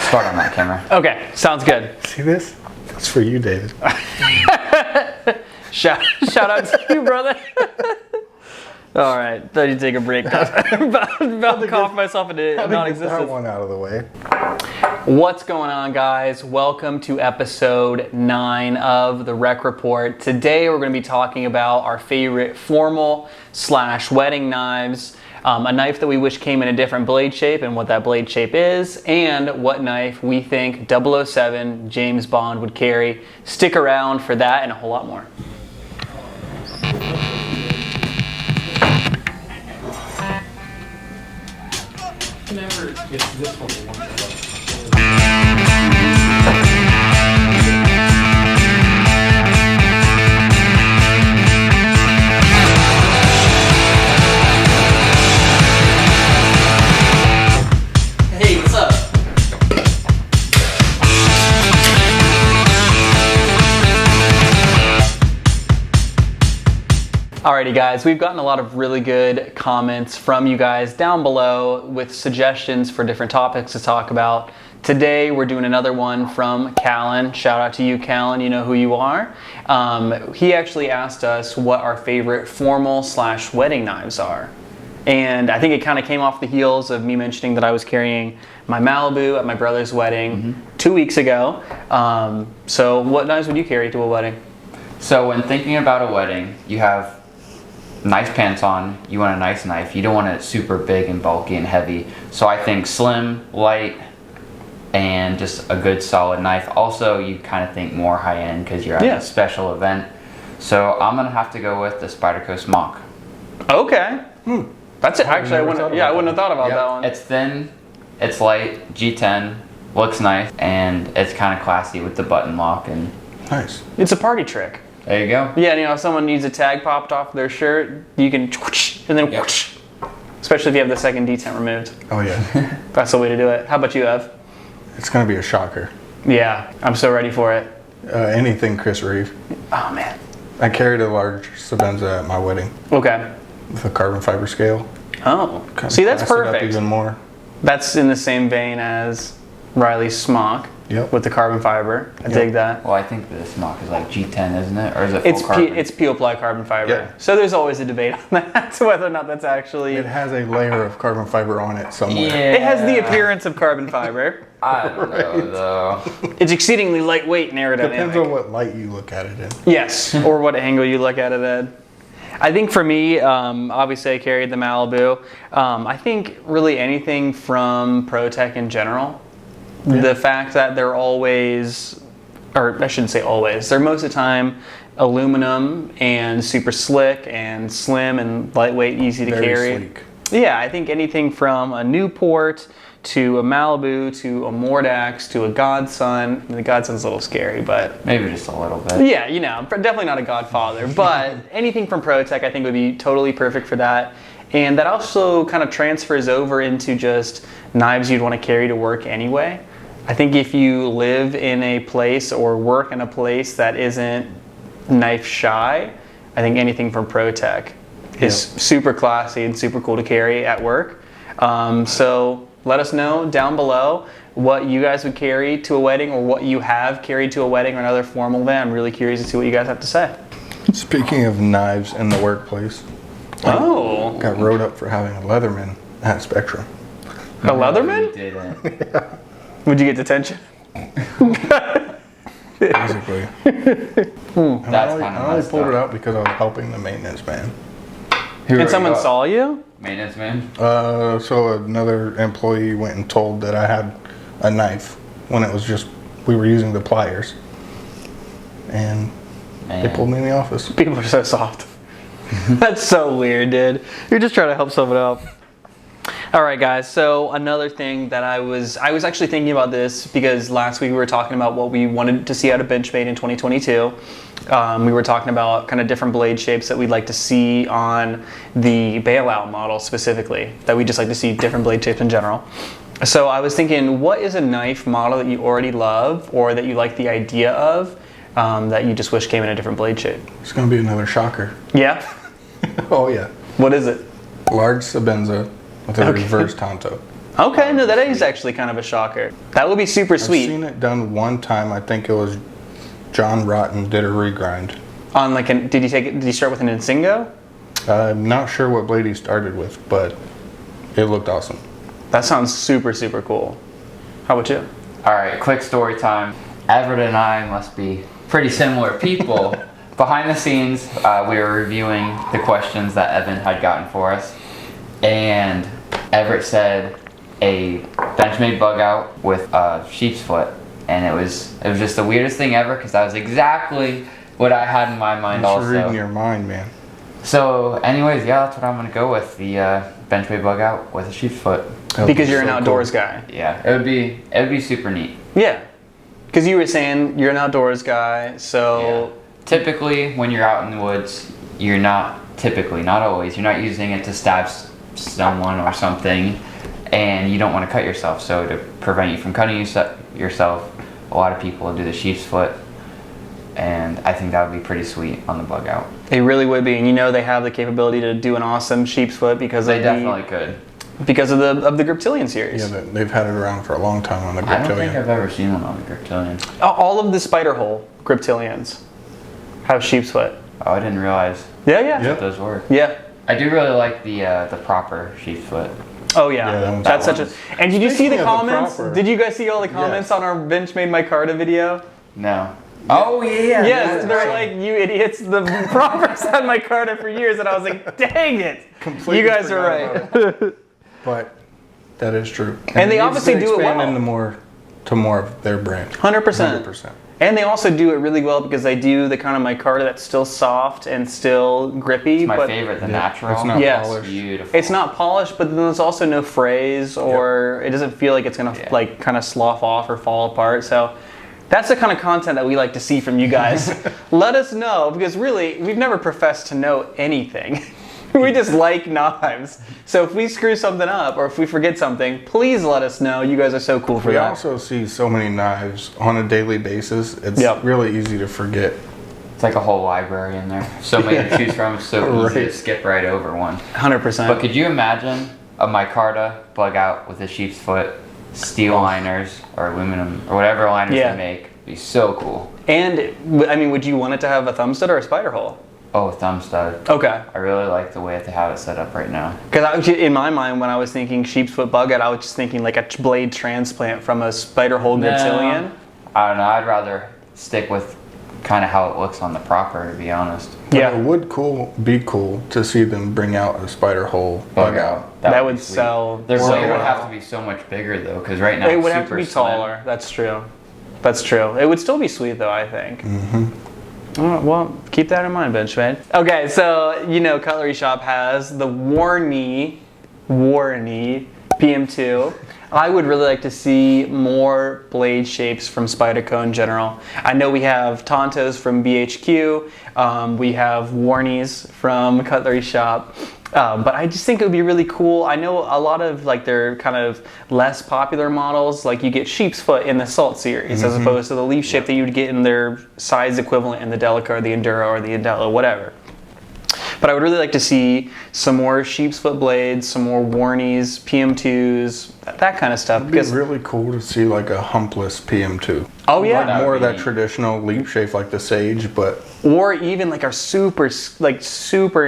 Start on that camera. Okay, sounds good. See this? That's for you, David. Shout out to you, brother. All right, thought you'd take a break. about to cough myself into Get non-existence. that one out of the way. What's going on, guys? Welcome to episode 9 of the Rec Report. Today we're going to be talking about our favorite formal/wedding knives, a knife that we wish came in a different blade shape and what that blade shape is, and what knife we think 007 James Bond would carry. Stick around for that and a whole lot more. Never gets this one. Hey, what's up? Alrighty guys, we've gotten a lot of really good comments from you guys down below with suggestions for different topics to talk about. Today we're doing another one from Callan. Shout out to you, Callan, you know who you are. He actually asked us what our favorite formal/wedding knives are. And I think it kind of came off the heels of me mentioning that I was carrying my Malibu at my brother's wedding 2 weeks ago. So what knives would you carry to a wedding? So when thinking about a wedding, you have nice pants on, you want a nice knife, you don't want it super big and bulky and heavy. So I think slim, light, and just a good solid knife. Also, you kind of think more high end because you're at a special event. So I'm gonna have to go with the Spyderco Smock. Okay. That's it. Actually, I wouldn't have thought about that one. It's thin, it's light, G10, looks nice, and it's kind of classy with the button lock. And Nice. It's a party trick. there you go. Yeah, you know, if someone needs a tag popped off their shirt, you can and then especially if you have the second detent removed. Oh yeah. That's the way to do it. How about you, Ev? It's gonna be a shocker. Yeah, I'm so ready for it. Anything Chris Reeve. Oh man. I carried a large Sabenza at my wedding Okay. with a carbon fiber scale. Oh, Kinda see, that's classed it up perfect. even more. That's in the same vein as Riley's smock with the carbon fiber. I dig that. Well, I think the Smock is like G10, isn't it? Or is it full It's carbon? it's peel-ply carbon fiber. Yeah. So there's always a debate on that, whether or not that's actually. It has a layer of carbon fiber on it somewhere. It has the appearance of carbon fiber. I don't know though. It's exceedingly lightweit and aerodynamic. Depends on what light you look at it in. Yes, or what angle you look at it at. I think for me, obviously I carried the Malibu. I think really anything from Protech in general. Yeah. The fact that they're always, or I shouldn't say always, they're most of the time aluminum and super slick and slim and lightweight, easy to Very carry. sleek. Yeah, I think anything from a Newport to a Malibu to a Mordax to a Godson. I mean, the Godson's a little scary, but Maybe just a little bit. yeah, you know, definitely not a Godfather, but anything from Protech I think would be totally perfect for that. And that also kind of transfers over into just knives you'd want to carry to work anyway. I think if you live in a place or work in a place that isn't knife shy, I think anything from Protech is super classy and super cool to carry at work. So let us know down below what you guys would carry to a wedding or what you have carried to a wedding or another formal event. I'm really curious to see what you guys have to say. Speaking of knives in the workplace, Oh, got wrote up for having a Leatherman at Spectrum. a Leatherman? You didn't. Would you get detention? Basically. And That's I only kinda messed pulled up. it out because I was helping the maintenance man. And someone saw you? Maintenance man? So another employee went and told that I had a knife when it was just, we were using the pliers. And they pulled me in the office. People are so soft. That's so weird, dude. You're just trying to help someone out. All right, guys. So another thing that I was actually thinking about this because last week we were talking about what we wanted to see out of Benchmade in 2022. We were talking about kind of different blade shapes that we'd like to see on the bailout model specifically, that we just like to see different blade shapes in general. So I was thinking, what is a knife model that you already love or that you like the idea of that you just wish came in a different blade shape? It's going to be another shocker. Yeah? Oh, yeah. What is it? Large Sabenza with a reverse Tonto. Okay, no, that is actually kind of a shocker. That would be super I've sweet. seen it done one time. I think it was John Rotten did a regrind. On like an, did he start with an Insingo? I'm not sure what blade he started with, but it looked awesome. That sounds super, super cool. How about you? All right, quick story time. Everett and I must be pretty similar people. Behind the scenes, we were reviewing the questions that Evan had gotten for us, and Everett said a Benchmade bug out with a sheep's foot, and it was just the weirdest thing ever because that was exactly what I had in my mind Thanks for also. reading your mind, man. So, anyways, yeah, that's what I'm gonna go with, the Benchmade bug out with a sheep's foot. Because you're an So outdoors cool. guy. Yeah, it would be super neat. Yeah. Because you were saying you're an outdoors guy, so Yeah. Typically, when you're out in the woods, you're not always, you're not using it to stab someone or something, and you don't want to cut yourself. So to prevent you from cutting yourself, a lot of people do the sheep's foot, and I think that would be pretty sweet on the bug out. they really would be. And you know they have the capability to do an awesome sheep's foot because They of definitely could. because of the Griptilian series. Yeah, they've had it around for a long time on the I don't think Griptilian. I've ever seen one on the Griptilian. All of the spider hole Griptilians have sheep's foot. Oh, I didn't realize Yeah, yeah. Yep. those were. Yeah. I do really like the proper sheep's foot. Oh yeah, Yeah, that one's- that's that such a. one's- And did you see the Speaking of the comments? proper- Did you guys see all the comments Yes. on our Benchmade micarta video? No. Oh yeah. Yes, they're right. like, you idiots. The propers had micarta for years, and I was like, dang it. Completely You guys are forgot right. about But that is true. And they it needs obviously to do it expand well. into more of their brand. 100%. 100%. And they also do it really well because they do the kind of micarta that's still soft and still grippy. My but favorite, the Yeah, natural. it's not Yes. polished. Beautiful. It's not polished, but then there's also no frays, or it doesn't feel like it's gonna Yeah. like kind of slough off or fall apart. So that's the kind of content that we like to see from you guys. Let us know, because really we've never professed to know anything. We just like knives. So if we screw something up or if we forget something, please let us know. You guys are so cool for We that. also see so many knives on a daily basis. It's Yep. really easy to forget. It's like a whole library in there. So many to choose from. It's so easy to Right. skip right over one. 100%. But could you imagine a micarta bug out with a sheep's foot, steel liners or aluminum or whatever liners Yeah. they make? It'd be so cool. And I mean, would you want it to have a thumb stud or a spider hole? Oh, thumb stud. Okay. I really like the way they have it set up right now. Because in my mind, when I was thinking sheep's foot bug out, I was just thinking like a blade transplant from a spider hole Griptilian. I don't know. I'd rather stick with kind of how it looks on the proper, to be honest. But Yeah. it would be cool to see them bring out a spider hole bug out. That be would sweet. sell Their so blade would well. have to be so much bigger though, because right now It it's would have to super be slim. taller. That's true. That's true. It would still be sweet though, I think. Well, keep that in mind, Benchmade. Okay, so you know, Cutlery Shop has the Warney PM2. I would really like to see more blade shapes from Spyderco in general. I know we have Tontos from BHQ, we have Warnies from Cutlery Shop, but I just think it would be really cool. I know a lot of like their kind of less popular models, like you get sheep's foot in the Salt series, as opposed to the leaf shape that you would get in their size equivalent in the Delica or the Enduro or the Indelo, whatever. But I would really like to see some more sheep's foot blades, some more Warnies, PM2s, that kind of stuff. It'd be really cool to see like a humpless PM2. Oh yeah, That More would of that be- traditional leaf shape like the Sage, but or even like our super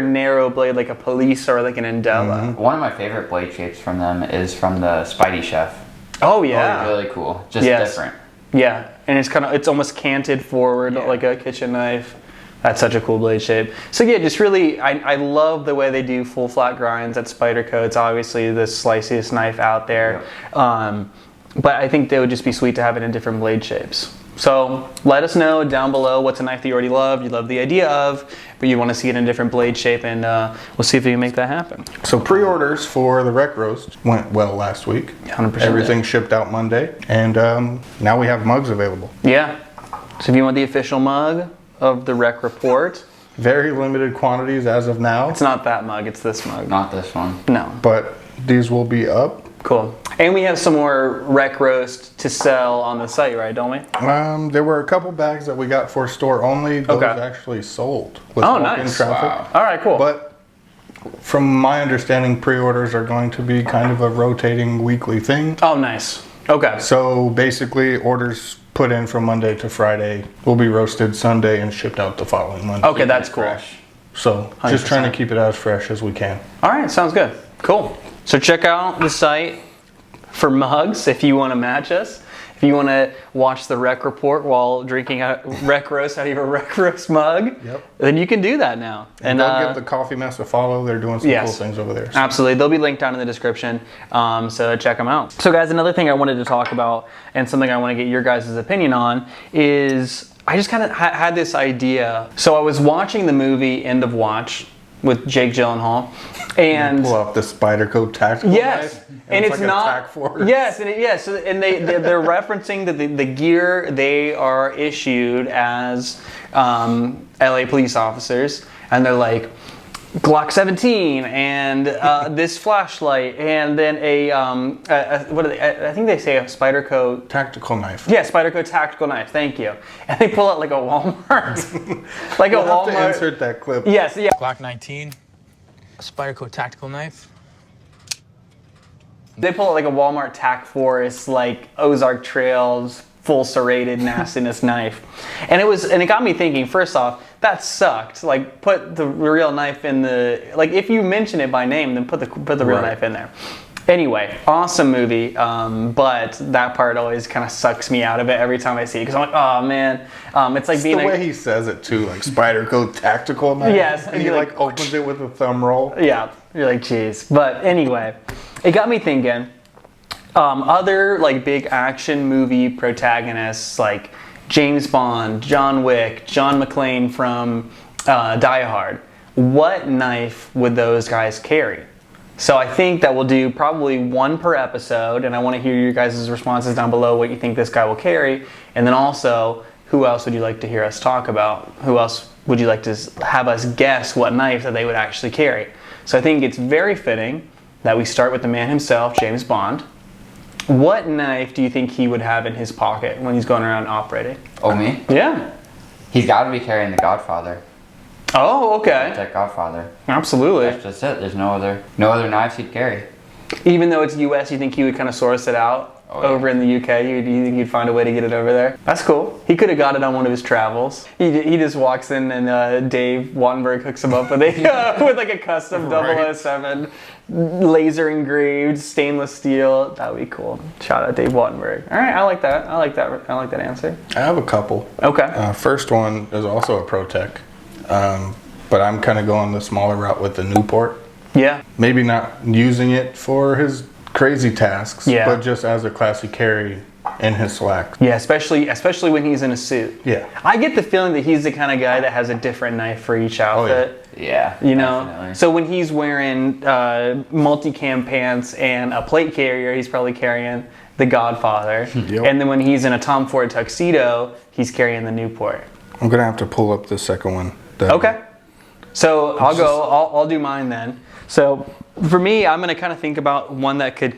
narrow blade, like a Police or like an Indela. One of my favorite blade shapes from them is from the Spidey Chef. Oh yeah, Really cool. Just Yes. different. yeah, and it's almost canted forward Yeah. like a kitchen knife. That's such a cool blade shape. So yeah, just really, I love the way they do full flat grinds at Spyderco. It's obviously the sliciest knife out there. But I think they would just be sweet to have it in different blade shapes. So let us know down below what's a knife that you already love, you love the idea of, but you want to see it in a different blade shape, and we'll see if we can make that happen. so pre-orders for the Rec Roast went well last week. 100%. Everything shipped out Monday, and now we have mugs available. Yeah. So if you want the official mug of the Rec Report, Very limited quantities as of now, it's not that mug, it's this mug. Not this one. No. but these will be up. Cool. And we have some more Rec Roast to sell on the site, right, don't we? There were a couple bags that we got for store only. Those Okay. actually sold with Oh, walk-in nice. traffic. Wow. All right, cool. But From my understanding, pre-orders are going to be kind of a rotating weekly thing. Oh, nice. Okay. So basically, orders put in from Monday to Friday will be roasted Sunday and shipped out the following Monday. Okay, that's cool. Fresh. So just 100%. trying to keep it as fresh as we can. All right, sounds good. Cool. So check out the site for mugs if you want to match us. If you want to watch the rec report while drinking a rec roast out of your rec roast mug, then you can do that now. And don't give the Coffee Mess a follow. They're doing some cool things over there. So. Absolutely. They'll be linked down in the description, so check them out. So guys, another thing I wanted to talk about and something I want to get your guys' opinion on is I just kind of had this idea. So I was watching the movie End of Watch with Jake Gyllenhaal, and pull up the Spyderco tactical knife, and it's like not a tack force. yes, and they're referencing that the gear they are issued as LA police officers, and they're like Glock 17 and this flashlight, and then what are they? I think they say a Spyderco tactical knife. Yeah, Spyderco tactical knife. Thank you. And they pull out like a Walmart, like We'll a Walmart. have to insert that clip. Yes, yeah. Glock 19, a Spyderco tactical knife. They pull out like a Walmart Tac Force, like Ozark Trails, full serrated nastiness knife, and it got me thinking. First off, that sucked. Like, put the real knife in the, like, if you mention it by name, then put the real knife in there. Anyway, awesome movie, but that part always kind of sucks me out of it every time I see it, because I'm like, oh man, it's like being the way he says it too, like Spyderco tactical knife. Yes, and he like opens it with a thumb roll. Yeah, you're like, jeez. But anyway, it got me thinking. Other like big action movie protagonists like James Bond, John Wick, John McClane from Die Hard. What knife would those guys carry? So I think that we'll do probably one per episode, and I want to hear your guys' responses down below, what you think this guy will carry, and then also, who else would you like to hear us talk about? Who else would you like to have us guess what knife that they would actually carry? So I think it's very fitting that we start with the man himself, James Bond. What knife do you think he would have in his pocket when he's going around operating? Oh, me? Yeah. He's got to be carrying the Godfather. Oh, okay. Protech Godfather. Absolutely. That's just it. There's no other knives he'd carry. Even though it's US, you think he would kind of source it out over in the UK? You think he'd find a way to get it over there? That's cool. He could have got it on one of his travels. He just walks in and Dave Wattenberg hooks him up with with like a custom 007 laser engraved stainless steel. That would be cool. Shout out Dave Wattenberg. All right, I like that. I like that answer. I have a couple. Okay. First one is also a Protech, but I'm kind of going the smaller route with the Newport. Yeah. Maybe not using it for his crazy tasks, Yeah. but just as a classy carry in his slacks. Yeah, especially when he's in a suit. Yeah. I get the feeling that he's the kind of guy that has a different knife for each outfit. Yeah. You know, definitely. so when he's wearing multicam pants and a plate carrier, he's probably carrying the Godfather. Yep. And then when he's in a Tom Ford tuxedo, he's carrying the Newport. I'm gonna have to pull up the second one. Okay. So I'll do mine then. So for me, I'm gonna kind of think about one that could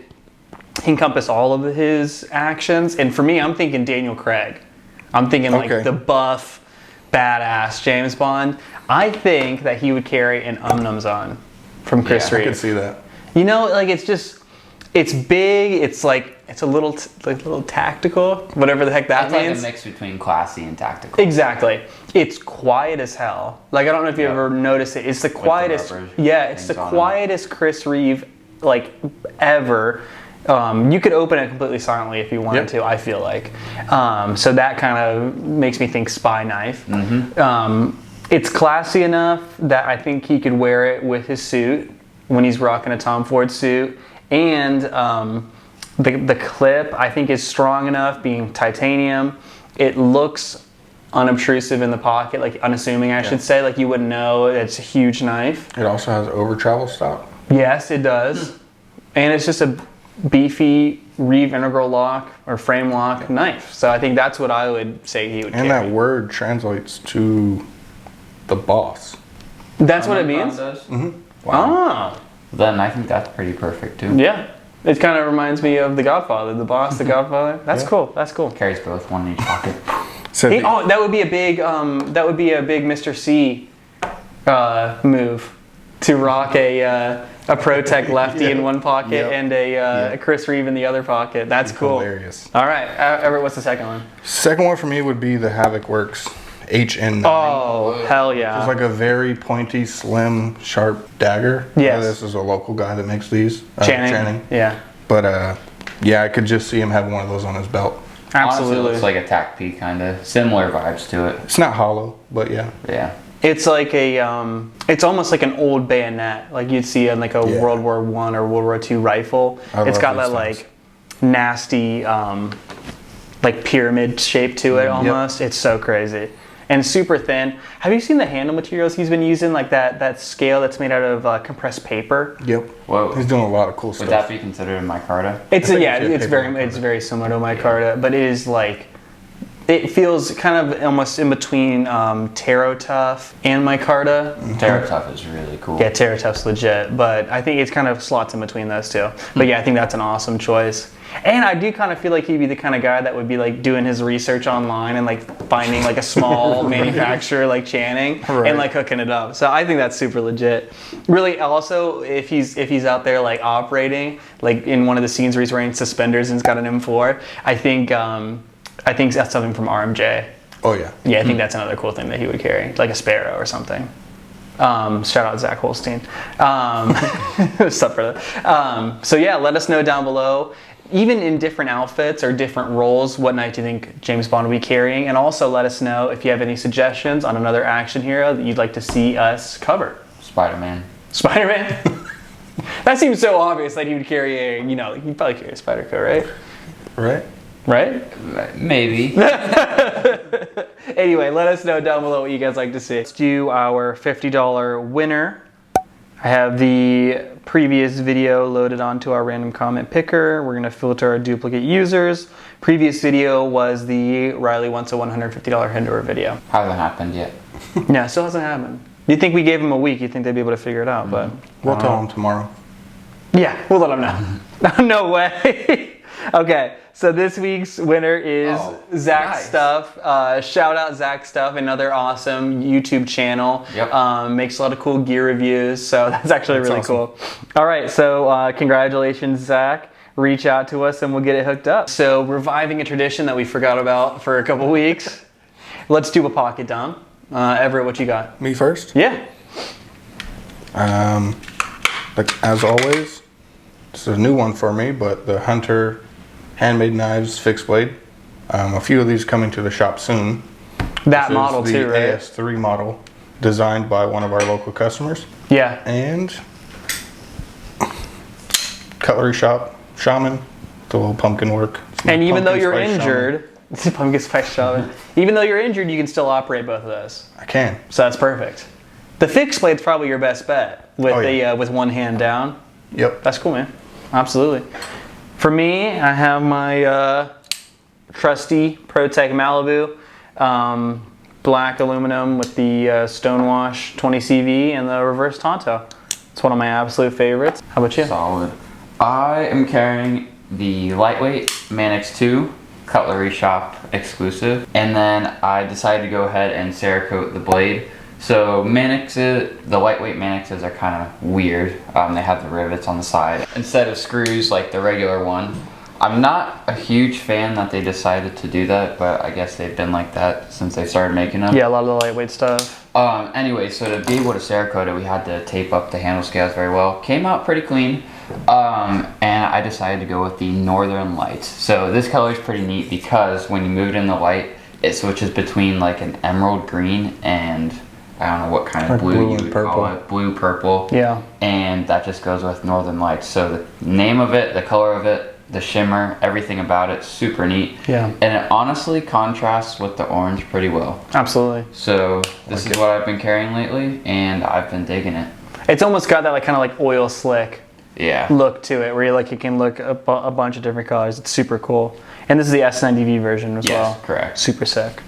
encompass all of his actions. And for me, I'm thinking Daniel Craig. I'm thinking like the buff, badass James Bond. I think that he would carry an Num from Chris Reeve. I can see that. You know, like it's big. It's like it's a little tactical, whatever the heck that It's means. like a mix between classy and tactical. Exactly. It's quiet as hell. Like, I don't know if you ever noticed it. It's the quietest. Yeah, it's the quietest Chris Reeve like ever. You could open it completely silently if you wanted to. I feel like. So that kind of makes me think spy knife. It's classy enough that I think he could wear it with his suit when he's rocking a Tom Ford suit, and the clip I think is strong enough, being titanium. It looks unobtrusive in the pocket, like unassuming, I should say. Like you wouldn't know it's a huge knife. It also has over travel stop. Yes, it does, and it's just a beefy Reeve integral lock or frame lock knife. So I think that's what I would say he would carry. And that word translates to the boss. That's what it means? Wow. Then I think that's pretty perfect too. Yeah. It kind of reminds me of The Godfather, the boss, The Godfather. That's cool. That's cool. Carries both, one in each pocket. So that would be a big Mr. C move. to rock a Protech lefty in one pocket Yep. and a Chris Reeve in the other pocket. That's cool. Hilarious. All right, Everett, what's the second one? Second one for me would be the Havoc Works HN9. Oh, hell yeah. It's like a very pointy, slim, sharp dagger. Yes. This is a local guy that makes these. Channing. Yeah. But yeah, I could just see him having one of those on his belt. Honestly, Absolutely. it looks like a TAC P kind of. Similar vibes to it. It's not hollow, but yeah. Yeah. It's like it's almost like an old bayonet, like you'd see on like a Yeah. World War I or World War II rifle. I It's love got these that things. like nasty, like pyramid shape to it almost. It's so crazy. And super thin. Have you seen the handle materials he's been using? Like that scale that's made out of compressed paper. Yep. Whoa. He's doing a lot of cool Would stuff. that be considered a micarta? It's think yeah, it's a it's paper very micarta. it's very similar to micarta, but it is like it feels kind of almost in between Taro Tough and micarta. Terratough is really cool. Yeah, Taro Tough's legit, but I think it's kind of slots in between those two. But yeah, I think that's an awesome choice. And I do kind of feel like he'd be the kind of guy that would be like doing his research online and like finding like a small manufacturer like Channing and like hooking it up. So I think that's super legit. Really, also if he's out there like operating like in one of the scenes where he's wearing suspenders and he's got an M4, I think that's something from RMJ. Oh yeah. Yeah, I think that's another cool thing that he would carry, like a Sparrow or something. Shout out Zach Holstein. What's up, brother? So yeah, let us know down below, even in different outfits or different roles, what knife do you think James Bond will be carrying? And also let us know if you have any suggestions on another action hero that you'd like to see us cover. Spider-Man. Spider-Man? That seems so obvious that he would carry a, he'd probably carry a Spyderco, right? Right? Right? Maybe. Anyway, let us know down below what you guys like to see. Let's do our $50 winner. I have the previous video loaded onto our random comment picker. We're going to filter our duplicate users. Previous video was the Riley wants a $150 Hindor video. Hasn't happened yet. Yeah, still hasn't happened. You'd think we gave them a week, you'd think they'd be able to figure it out, but... We'll tell him tomorrow. Yeah, we'll let them know. No way. Okay, so this week's winner is Zach nice. Stuff. Shout out Zach Stuff, another awesome YouTube channel. Yep. Makes a lot of cool gear reviews, so that's actually really awesome. cool. All right, so congratulations, Zach. Reach out to us and we'll get it hooked up. So reviving a tradition that we forgot about for a couple weeks. Let's do a pocket dump. Everett, what you got? Me first? Yeah. Like as always, this is a new one for me, but the Hunter Handmade Knives Fixed Blade. A few of these coming to the shop soon. That This model is too, the right? AS3 model, designed by one of our local customers. Yeah. And cutlery shop, Shaman, the little pumpkin work. And even though Pumpkin you're spice injured, pumpkin spice shaman. Even though you're injured, you can still operate both of those. I can. So that's perfect. The fixed blade's probably your best bet with Oh, yeah. with one hand down. Yep. That's cool, man. Absolutely. For me, I have my trusty Protech Malibu, black aluminum with the Stonewash 20 CV and the reverse Tonto. It's one of my absolute favorites. How about you? Solid. I am carrying the lightweight Manix 2 cutlery shop exclusive, and then I decided to go ahead and Cerakote the blade. So the lightweight Manixes are kind of weird. They have the rivets on the side instead of screws like the regular one. I'm not a huge fan that they decided to do that, but I guess they've been like that since they started making them. Yeah, a lot of the lightweight stuff. Anyway, so to be able to Cerakote it, we had to tape up the handle scales very well. Came out pretty clean. And I decided to go with the Northern Lights. So this color is pretty neat because when you move it in the light, it switches between like an emerald green and I don't know what kind of Like blue blue you and would purple. call it. Blue, purple. Yeah. And that just goes with Northern Lights. So the name of it, the color of it, the shimmer, everything about it, super neat. Yeah. And it honestly contrasts with the orange pretty well. Absolutely. So this is what I've been carrying lately and I've been digging it. It's almost got that like kind of like oil slick Yeah. look to it, where you can look a bunch of different colors. It's super cool. And this is the S90V version as well. Yes, correct. Super sick.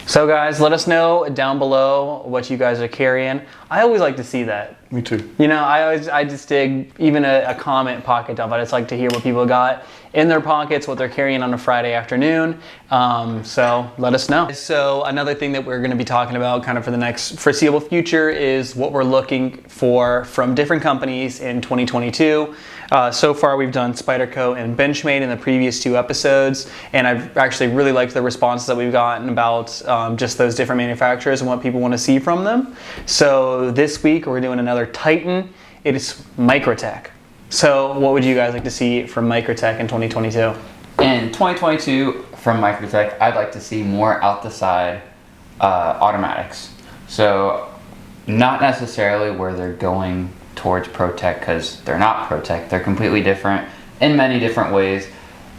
So guys, let us know down below what you guys are carrying. I always like to see that. Me too. You know, I just dig even a comment pocket dump. I just like to hear what people got in their pockets, what they're carrying on a Friday afternoon. So let us know. So another thing that we're going to be talking about kind of for the next foreseeable future is what we're looking for from different companies in 2022. So far we've done Spyderco and Benchmade in the previous 2 episodes, and I've actually really liked the responses that we've gotten about just those different manufacturers and what people want to see from them. So this week we're doing another Titan. It is Microtech. So what would you guys like to see from Microtech in 2022? In 2022, from Microtech, I'd like to see more out the side automatics. So not necessarily where they're going towards Protech, because they're not Protech. They're completely different in many different ways.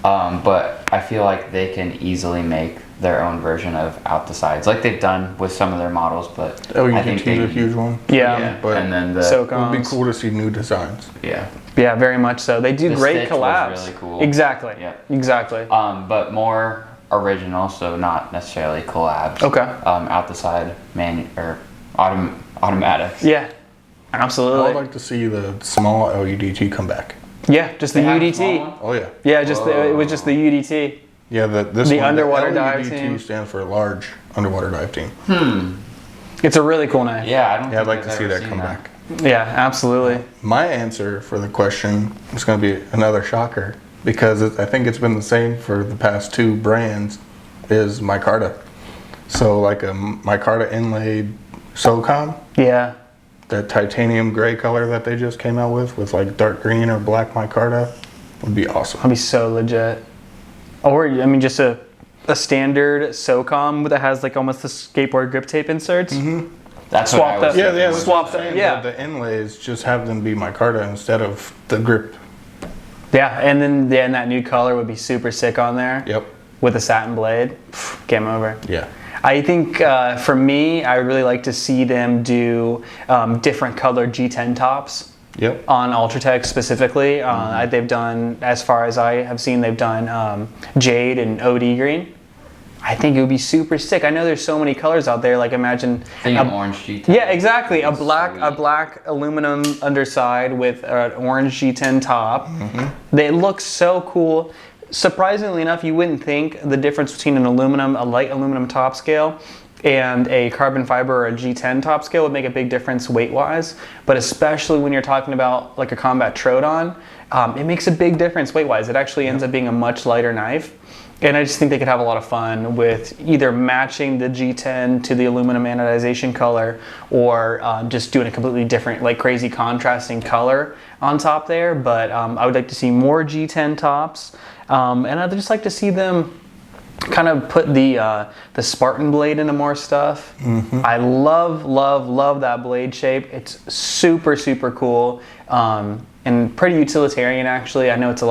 But I feel like they can easily make their own version of out the sides, like they've done with some of their models. But I think LEDT is a huge one. Yeah, but and then the SOCOMs. It would be cool to see new designs. yeah. Yeah, very much so. They do The great stitch was collabs. really cool. Exactly. Yeah. Exactly. But more original, so not necessarily collabs. Okay. Out the side automatics. Yeah. I Absolutely. would like to see the small LEDT come back. Yeah, just the They have a small UDT. one? Oh yeah. Yeah, just it was just the UDT. Yeah, this The one, underwater the dive LEDT team. stands for large underwater dive team. It's a really cool knife. Yeah, I don't. Yeah, I'd think like I've to see ever that seen come back. Yeah, absolutely. My answer for the question is going to be another shocker, because I think it's been the same for the past 2 brands, is micarta. So like a micarta inlaid SOCOM, Yeah. that titanium gray color that they just came out with like dark green or black micarta, would be awesome. That'd be so legit. Or, I mean, just a standard SOCOM that has like almost the skateboard grip tape inserts. That's Swap what I was the- Yeah, thinking. yeah, Swap swap them, them. yeah. The inlays, just have them be micarta instead of the grip. Yeah, and then that new color would be super sick on there. Yep. With a satin blade. Game over. Yeah. I think for me, I would really like to see them do different colored G10 tops. Yep. On Ultratech specifically. They've done, as far as I have seen, they've done Jade and OD green. I think it would be super sick. I know there's so many colors out there. Like imagine Think of orange G10. yeah, exactly. A Sweet. black aluminum underside with an orange G10 top. They look so cool. Surprisingly enough, you wouldn't think the difference between a light aluminum top scale and a carbon fiber or a G10 top scale would make a big difference weight-wise. But especially when you're talking about like a combat Troodon, it makes a big difference weight-wise. It actually ends up being a much lighter knife. And I just think they could have a lot of fun with either matching the G10 to the aluminum anodization color, or just doing a completely different, like crazy contrasting color on top there. But I would like to see more G10 tops. And I'd just like to see them kind of put the Spartan blade into more stuff. I love that blade shape. It's super cool. And pretty utilitarian actually. I know it's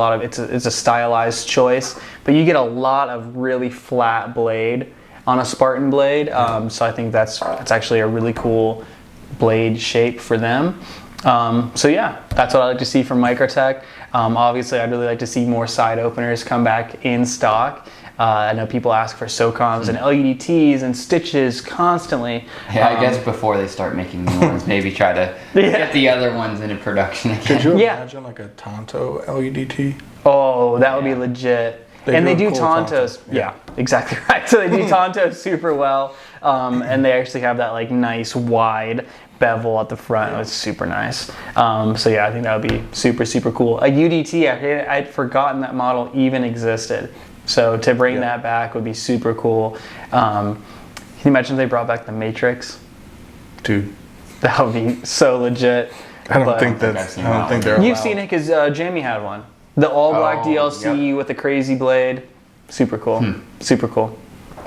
a stylized choice, but you get a lot of really flat blade on a Spartan blade. So I think that's actually a really cool blade shape for them. So yeah, that's what I like to see from Microtech. Obviously, I'd really like to see more side openers come back in stock. I know people ask for SOCOMs and LEDTs and stitches constantly. Yeah, I guess before they start making new ones, maybe try to get the other ones into production again. Could you Yeah. imagine like a Tonto LEDT? Oh, that would be legit. And they do cool Tontos. Tontos, Yeah, exactly right. So they do Tontos super well. And they actually have that like nice wide bevel at the front. It's super nice. So yeah, I think that would be super cool. A UDT, I'd forgotten that model even existed. So to bring that back would be super cool. Can you imagine if they brought back the Matrix? Dude, That would be so legit. I don't But- think I've that's. seen I don't that think one. they're. You've allowed. seen it because Jamie had one. The all black Oh, DLC yep. with the crazy blade. Super cool. Super cool.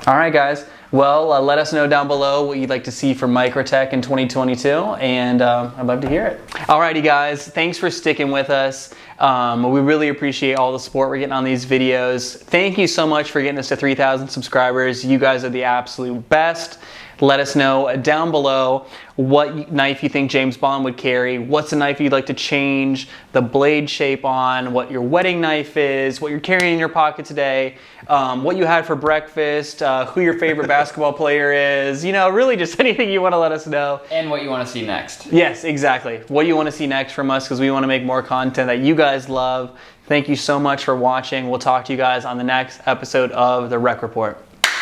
All right, guys. Well, let us know down below what you'd like to see from Microtech in 2022, and I'd love to hear it. Alrighty, guys. Thanks for sticking with us. We really appreciate all the support we're getting on these videos. Thank you so much for getting us to 3,000 subscribers. You guys are the absolute best. Let us know down below what knife you think James Bond would carry, what's a knife you'd like to change the blade shape on, what your wedding knife is, what you're carrying in your pocket today, what you had for breakfast, who your favorite basketball player is, you know, really just anything you want to let us know. And what you want to see next. Yes, exactly. What you want to see next from us, because we want to make more content that you guys love. Thank you so much for watching. We'll talk to you guys on the next episode of The Rec Report.